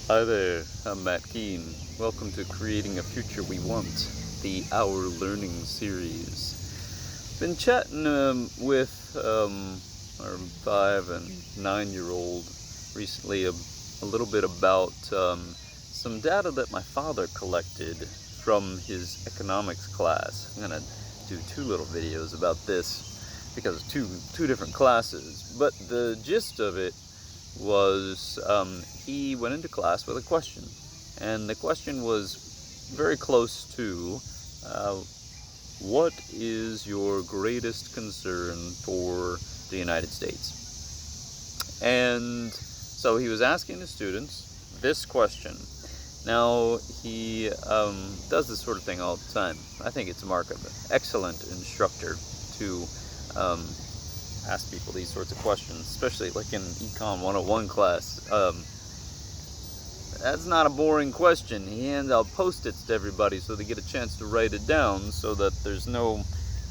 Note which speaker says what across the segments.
Speaker 1: Hi there, I'm Matt Keene. Welcome to Creating a Future We Want, the Our Learning series. Been chatting with our 5 and 9-year-old recently a little bit about some data that my father collected from his economics class. I'm going to do 2 little videos about this because it's two different classes, but the gist of it was he went into class with a question, and the question was very close to what is your greatest concern for the United States? And so he was asking the students this question. Now, he does this sort of thing all the time. I think it's a mark of an excellent instructor to ask people these sorts of questions, especially like in Econ 101 class. That's not a boring question. He hands out Post-its to everybody so they get a chance to write it down, so that there's no,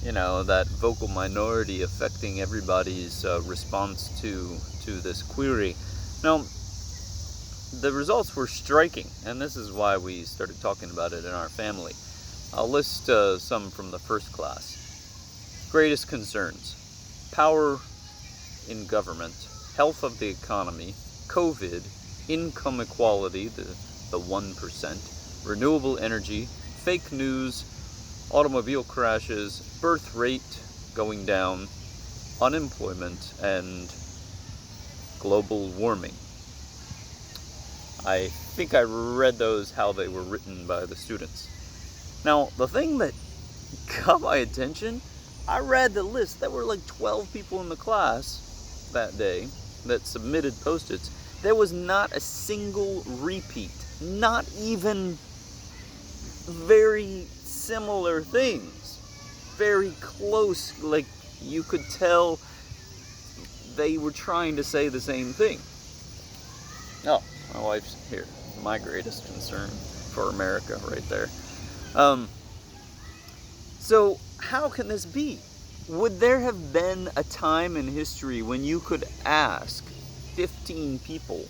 Speaker 1: that vocal minority affecting everybody's response to this query. Now, the results were striking, and this is why we started talking about it in our family. I'll list some from the first class. Greatest concerns: power in government, health of the economy, COVID, income equality, the 1%, renewable energy, fake news, automobile crashes, birth rate going down, unemployment, and global warming. I think I read those how they were written by the students. Now, the thing that got my attention, I read the list. There were like 12 people in the class that day that submitted Post-its. There was not a single repeat, not even very similar things. Very close, like you could tell they were trying to say the same thing. Oh, my wife's here. My greatest concern for America right there. So how can this be? Would there have been a time in history when you could ask 15 people,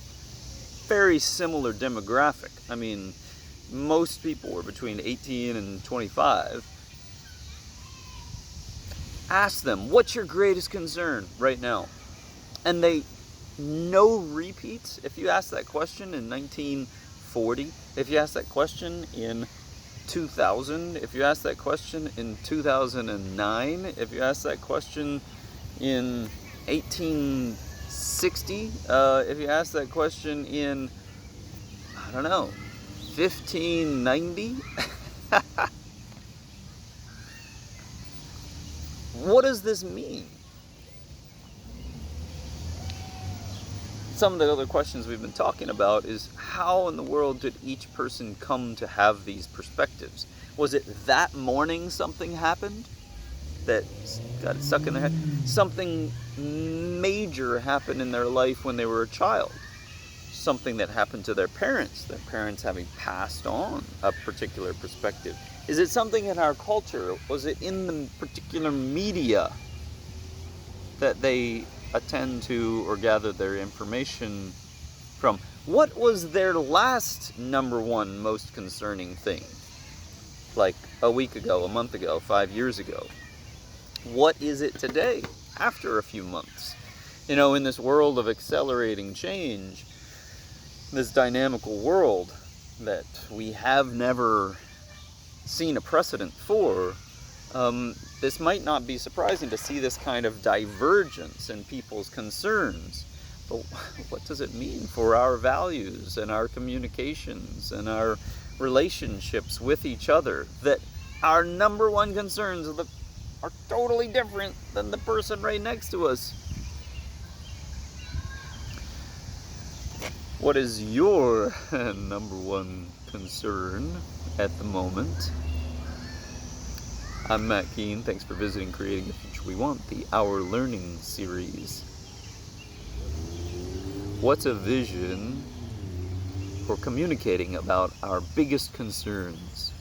Speaker 1: very similar demographic? I mean, most people were between 18 and 25. Ask them, what's your greatest concern right now? And no repeats. If you ask that question in 1940, if you ask that question in 2000, if you ask that question in 2009, if you ask that question in 1860, if you ask that question in, 1590, what does this mean? Some of the other questions we've been talking about is, how in the world did each person come to have these perspectives? Was it that morning something happened that got stuck in their head? Something major happened in their life when they were a child. Something that happened to their parents having passed on a particular perspective. Is it something in our culture? Was it in the particular media that they attend to or gather their information from? What was their last number one most concerning thing? Like a week ago, a month ago, 5 years ago. What is it today, after a few months? In this world of accelerating change, this dynamical world that we have never seen a precedent for, this might not be surprising to see this kind of divergence in people's concerns. But what does it mean for our values and our communications and our relationships with each other, that our number one concerns are totally different than the person right next to us? What is your number one concern at the moment? I'm Matt Keene. Thanks for visiting Creating the Future We Want, the Our Learning series. What's a vision for communicating about our biggest concerns?